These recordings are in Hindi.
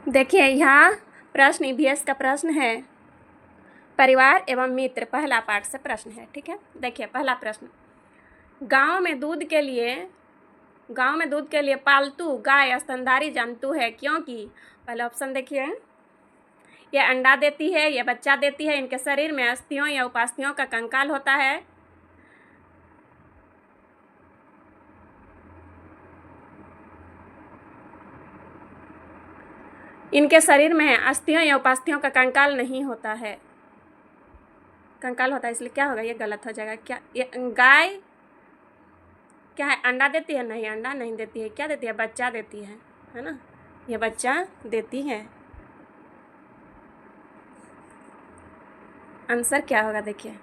देखिए यहाँ प्रश्न ईवीएस का प्रश्न है, परिवार एवं मित्र, पहला पाठ से प्रश्न है। ठीक है, देखिए पहला प्रश्न, गांव में दूध के लिए पालतू गाय स्तनधारी जंतु है क्योंकि, पहला ऑप्शन देखिए, यह अंडा देती है, यह बच्चा देती है, इनके शरीर में अस्थियों या उपास्थियों का कंकाल होता है, इनके शरीर में अस्थियों या उपास्थियों का कंकाल नहीं होता है, कंकाल होता है, इसलिए क्या होगा, ये गलत हो जाएगा। क्या ये गाय क्या है, अंडा देती है? नहीं, अंडा नहीं देती है। क्या देती है? बच्चा देती है ना, ये बच्चा देती है। आंसर क्या होगा, देखिए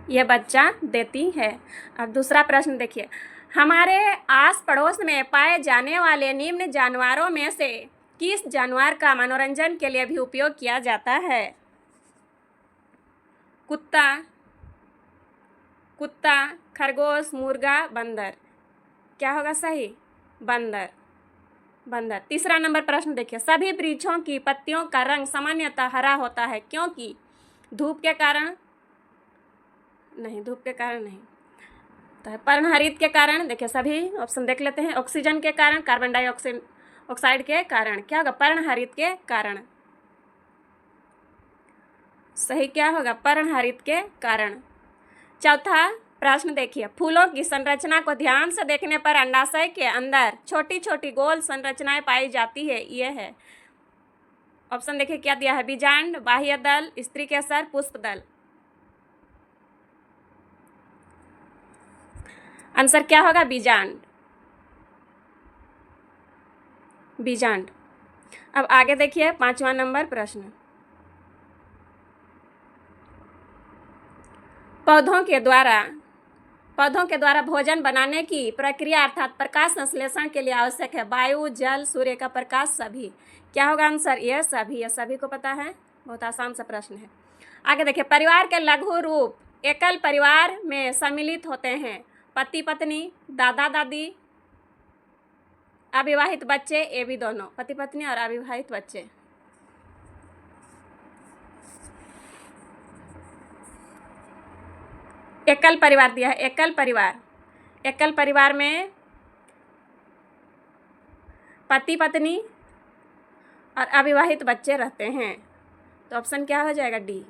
यह बच्चा देती है। अब दूसरा प्रश्न देखिए, हमारे आस पड़ोस में पाए जाने वाले निम्न जानवरों में से किस जानवर का मनोरंजन के लिए भी उपयोग किया जाता है? कुत्ता, खरगोश, मुर्गा, बंदर। क्या होगा सही? बंदर। तीसरा नंबर प्रश्न देखिए, सभी वृक्षों की पत्तियों का रंग सामान्यतः हरा होता है क्योंकि, धूप के कारण नहीं, तो पर्णहरित के कारण, देखिए सभी ऑप्शन देख लेते हैं, ऑक्सीजन के कारण, कार्बन डाइऑक्साइड के कारण। क्या होगा? पर्णहरित के कारण। सही क्या होगा? पर्णहरित के कारण। चौथा प्रश्न देखिए, फूलों की संरचना को ध्यान से देखने पर अंडाशय के अंदर छोटी छोटी गोल संरचनाएं पाई जाती है, ये है। ऑप्शन देखिए क्या दिया है, बीजांड, बाह्य दल, स्त्री केसर, पुष्प दल। आंसर क्या होगा? बीजांड। अब आगे देखिए पांचवा नंबर प्रश्न, पौधों के द्वारा भोजन बनाने की प्रक्रिया अर्थात प्रकाश संश्लेषण के लिए आवश्यक है वायु, जल, सूर्य का प्रकाश, सभी। क्या होगा आंसर? ये सभी को पता है, बहुत आसान सा प्रश्न है। आगे देखिए, परिवार के लघु रूप एकल परिवार में सम्मिलित होते हैं, पति पत्नी, दादा दादी, अविवाहित बच्चे, ये भी दोनों, पति पत्नी और अविवाहित बच्चे। एकल परिवार दिया है, एकल परिवार में पति पत्नी और अविवाहित बच्चे रहते हैं, तो ऑप्शन क्या हो जाएगा? डी।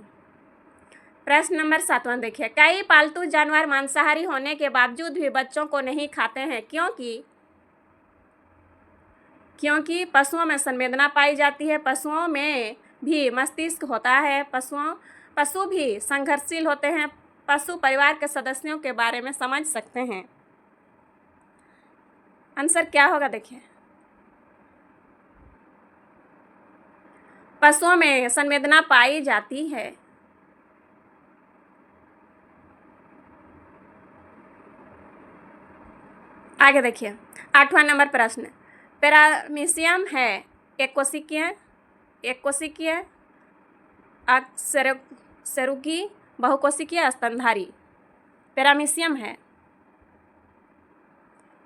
प्रश्न नंबर 7वां देखिए, कई पालतू जानवर मांसाहारी होने के बावजूद भी बच्चों को नहीं खाते हैं क्योंकि पशुओं में संवेदना पाई जाती है, पशुओं में भी मस्तिष्क होता है, पशु भी संघर्षशील होते हैं, पशु परिवार के सदस्यों के बारे में समझ सकते हैं। आंसर क्या होगा? देखिए पशुओं में संवेदना पाई जाती है। आगे देखिए 8वां नंबर प्रश्न, पैरामीशियम है एक कोशिकीय, अकशेरुकी, बहुकोशिकीय, स्तनधारी। पैरामीशियम है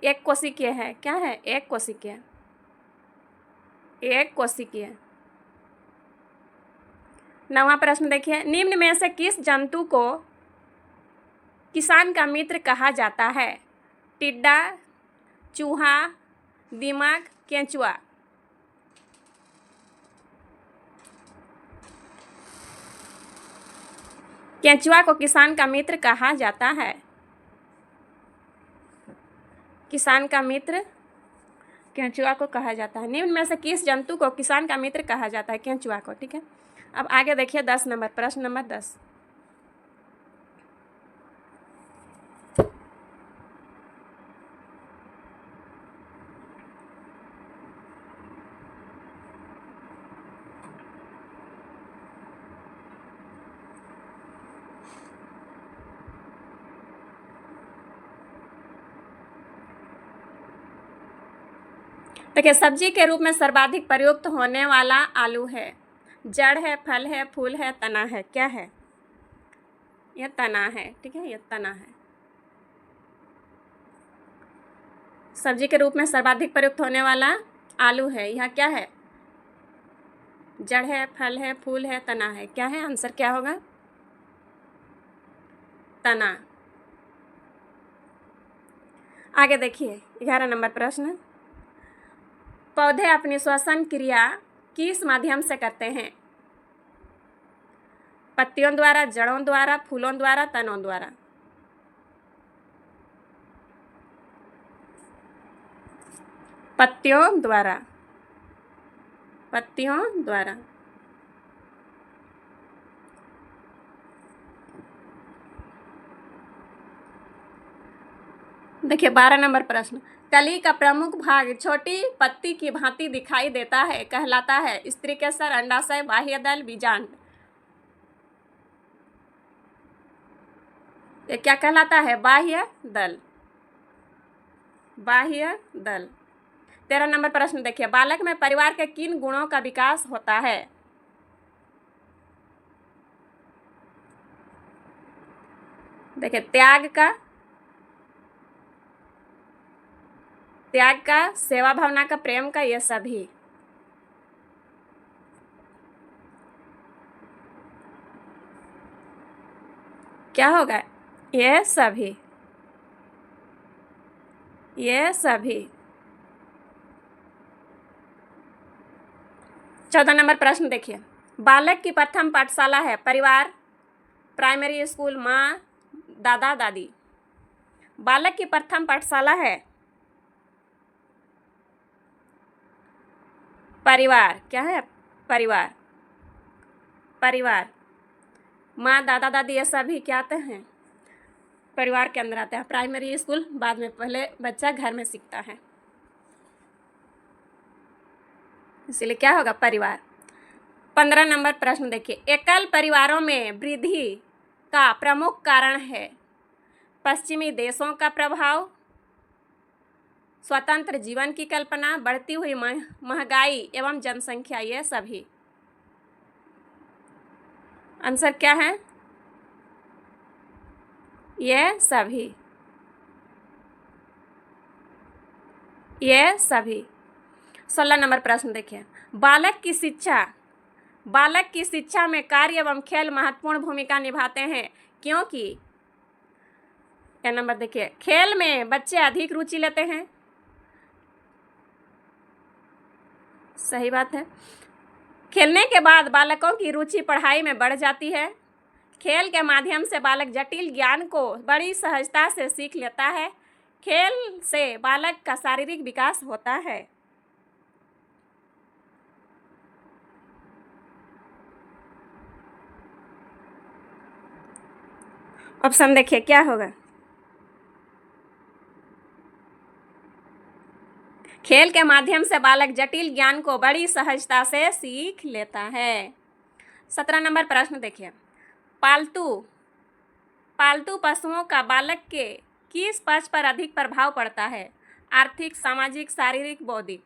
एक कोशिकीय है। क्या है? एक कोशिकीय। 9वां प्रश्न देखिए, निम्न में से किस जंतु को किसान का मित्र कहा जाता है? टिड्डा, चूहा, दीमक, केंचुआ। केंचुआ को किसान का मित्र कहा जाता है। किसान का मित्र केंचुआ को कहा जाता है। निम्न में से किस जंतु को किसान का मित्र कहा जाता है? केंचुआ को। ठीक है, अब आगे देखिए 10 नंबर प्रश्न नंबर 10, देखिए सब्जी के रूप में सर्वाधिक प्रयुक्त होने वाला आलू है, जड़ है, फल है, फूल है, तना है। क्या है? यह तना है। ठीक है, यह तना है। सब्जी के रूप में सर्वाधिक प्रयुक्त होने वाला आलू है। यह क्या है? जड़ है, फल है, फूल है, तना है? क्या है आंसर, क्या होगा? तना। आगे देखिए 11 नंबर प्रश्न। पौधे अपनी श्वसन क्रिया किस माध्यम से करते हैं? पत्तियों द्वारा, जड़ों द्वारा, फूलों द्वारा, तनों द्वारा? पत्तियों द्वारा, पत्तियों द्वारा। देखिए 12 नंबर प्रश्न। कली का प्रमुख भाग छोटी पत्ती की भांति दिखाई देता है, कहलाता है स्त्री केसर, अंडाशय, बाह्य दल, बीजांड? ये क्या कहलाता है? बाह्य दल, बाह्य दल। 13 नंबर प्रश्न देखिए। बालक में परिवार के किन गुणों का विकास होता है? देखिए त्याग का, सेवा भावना का, प्रेम का, ये सभी। क्या होगा? ये सभी, ये सभी। 14 नंबर प्रश्न देखिए। बालक की प्रथम पाठशाला है परिवार, प्राइमरी स्कूल, माँ, दादा दादी? बालक की प्रथम पाठशाला है परिवार। क्या है? परिवार, परिवार। माँ, दादा दादी ये सभी क्या आते हैं? परिवार के अंदर आते हैं। प्राइमरी स्कूल बाद में, पहले बच्चा घर में सीखता है, इसीलिए क्या होगा? परिवार। 15 नंबर प्रश्न देखिए। एकल परिवारों में वृद्धि का प्रमुख कारण है पश्चिमी देशों का प्रभाव, स्वतंत्र जीवन की कल्पना, बढ़ती हुई महंगाई एवं जनसंख्या? ये सभी। आंसर क्या है? ये सभी, ये सभी। 16 नंबर प्रश्न देखिए। बालक की शिक्षा में कार्य एवं खेल महत्वपूर्ण भूमिका निभाते हैं, क्योंकि? क्या नंबर देखिए। खेल में बच्चे अधिक रुचि लेते हैं, सही बात है। खेलने के बाद बालकों की रुचि पढ़ाई में बढ़ जाती है। खेल के माध्यम से बालक जटिल ज्ञान को बड़ी सहजता से सीख लेता है। खेल से बालक का शारीरिक विकास होता है। ऑप्शन देखिए क्या होगा? खेल के माध्यम से बालक जटिल ज्ञान को बड़ी सहजता से सीख लेता है। 17 नंबर प्रश्न देखिए। पालतू पशुओं का बालक के किस पक्ष पर अधिक प्रभाव पड़ता है? आर्थिक, सामाजिक, शारीरिक, बौद्धिक?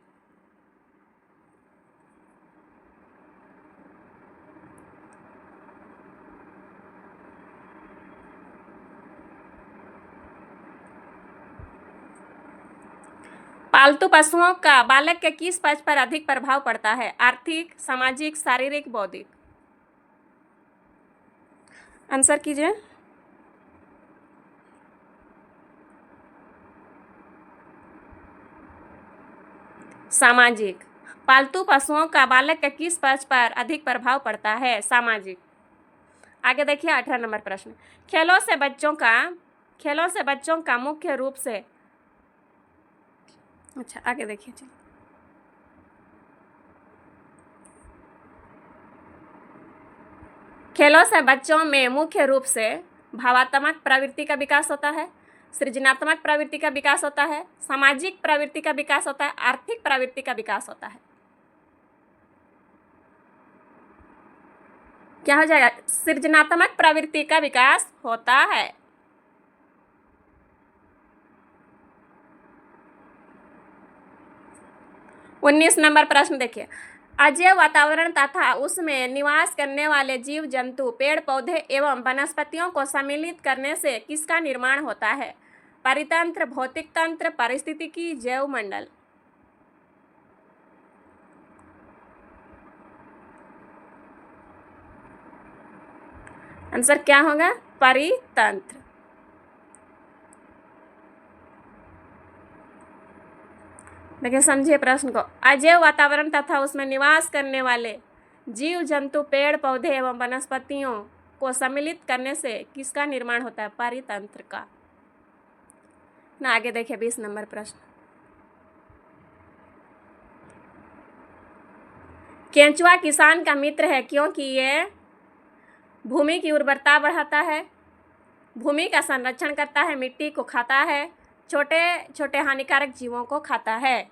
पालतू पशुओं का बालक के किस पक्ष पर अधिक प्रभाव पड़ता है? आर्थिक, सामाजिक, शारीरिक, बौद्धिक? आंसर कीजिए। सामाजिक। पालतू पशुओं का बालक के किस पक्ष पर अधिक प्रभाव पड़ता है? सामाजिक। आगे देखिए 18 नंबर प्रश्न। खेलों से बच्चों का मुख्य रूप से, अच्छा आगे देखिए। खेलों से बच्चों में मुख्य रूप से भावात्मक प्रवृत्ति का विकास होता है, सृजनात्मक प्रवृत्ति का विकास होता है, सामाजिक प्रवृत्ति का विकास होता है, आर्थिक प्रवृत्ति का विकास होता है? क्या हो जाएगा? सृजनात्मक प्रवृत्ति का विकास होता है। 19 नंबर प्रश्न देखिए। अजैव वातावरण तथा उसमें निवास करने वाले जीव जंतु, पेड़ पौधे एवं वनस्पतियों को सम्मिलित करने से किसका निर्माण होता है? परितंत्र, भौतिक तंत्र, पारिस्थितिकी, जैव मंडल? आंसर क्या होगा? परितंत्र। देखिए, समझिए प्रश्न को। अजैव वातावरण तथा उसमें निवास करने वाले जीव जंतु, पेड़ पौधे एवं वनस्पतियों को सम्मिलित करने से किसका निर्माण होता है? परितंत्र का। ना आगे देखिए 20 नंबर प्रश्न। केंचुआ किसान का मित्र है क्योंकि ये भूमि की उर्वरता बढ़ाता है, भूमि का संरक्षण करता है, मिट्टी को खाता है, छोटे छोटे हानिकारक जीवों को खाता है।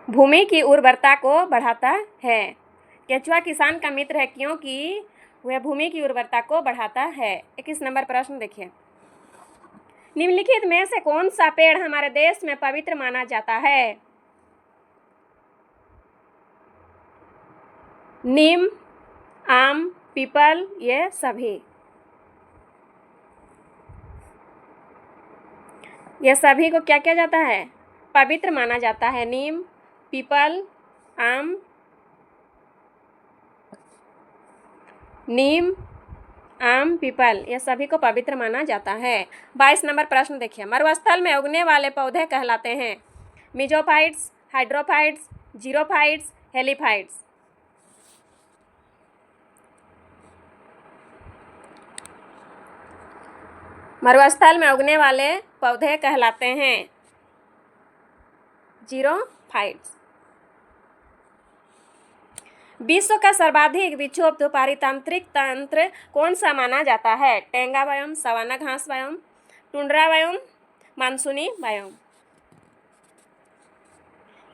भूमि की उर्वरता को बढ़ाता है। केंचुआ किसान का मित्र है क्योंकि वह भूमि की उर्वरता को बढ़ाता है। 21 नंबर प्रश्न देखिए। निम्नलिखित में से कौन सा पेड़ हमारे देश में पवित्र माना जाता है? नीम, आम, पीपल, ये सभी। ये सभी को क्या किया जाता है? पवित्र माना जाता है। नीम, पीपल, आम, नीम, आम, पीपल, ये सभी को पवित्र माना जाता है। 22 नंबर प्रश्न देखिए। मरुस्थल में उगने वाले पौधे कहलाते हैं मीजोफाइट्स, हाइड्रोफाइट्स, जीरोफाइट्स, हेलिफाइट्स। मरुस्थल में उगने वाले पौधे कहलाते हैं जीरोफाइट्स। विश्व का सर्वाधिक विक्षुब्ध पारितंत्रिक तंत्र कौन सा माना जाता है? टेंगा वायम, सवाना घास वायम, टुंड्रा वायम, मानसूनी वायम।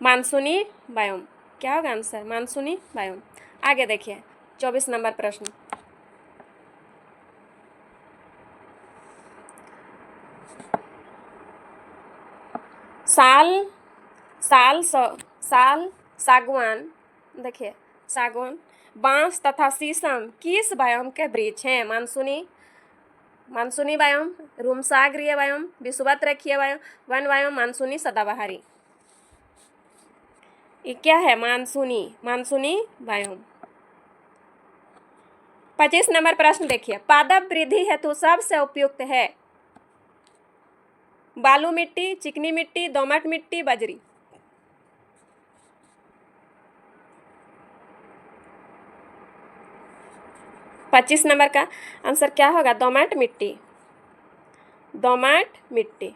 मानसूनी वायम क्या होगा आंसर? मानसूनी वायम। आगे देखिए 24 नंबर प्रश्न। साल सागवान, देखिए सागवान, बांस तथा शीशम किस वायम के वृक्ष हैं? मानसूनी वायम, रूमसागरीय वायम, विषुवत-रेखीय वायम, वन वायम, मानसूनी सदाबहारी। ये क्या है? मानसूनी वायम। 25 नंबर प्रश्न देखिए। पादप वृद्धि हेतु सबसे उपयुक्त है बालू मिट्टी, चिकनी मिट्टी, दोमट मिट्टी, बजरी। 25 नंबर का आंसर क्या होगा? दोमट मिट्टी। दोमट मिट्टी,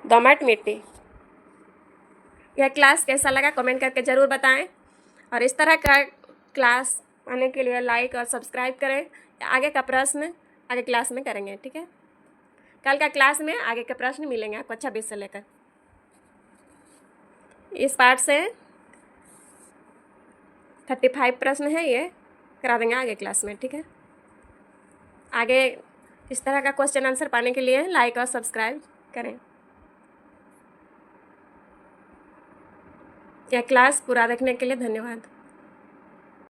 दोमट मिट्टी। यह क्लास कैसा लगा कमेंट करके ज़रूर बताएं और इस तरह का क्लास आने के लिए लाइक और सब्सक्राइब करें। आगे का प्रश्न आगे क्लास में करेंगे, ठीक है? कल का क्लास में आगे के प्रश्न मिलेंगे आपको 26 से लेकर। इस पार्ट से 35 प्रश्न है, ये करा देंगे आगे क्लास में, ठीक है? आगे इस तरह का क्वेश्चन आंसर पाने के लिए लाइक और सब्सक्राइब करें। यह क्लास पूरा देखने के लिए धन्यवाद।